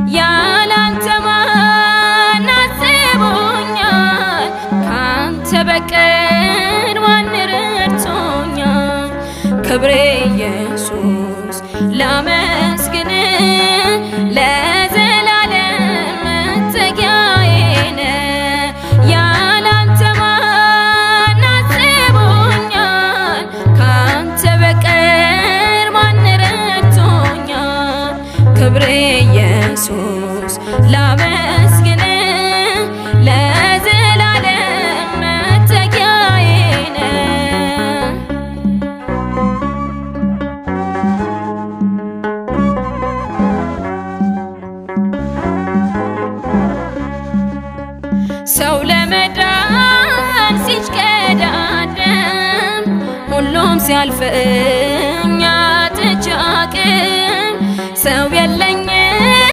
ያላንተ ማን አስቦኛል? ካንተ በቀር ማን ረድቶኛል? ክብሬ ኢየሱስ ላመስግን ለዘላለም መጠጊያዬ ነህ። ያላንተ ማን አስቦኛል? ካንተ በቀር ማን ረድቶኛል? ክብሬ ኢየሱስ ላመስግን ለዘላለም መጠጊያዬ ነህ። ሰው ለመዳን ሲሽቀዳደም ሁሉም ሲያልፍ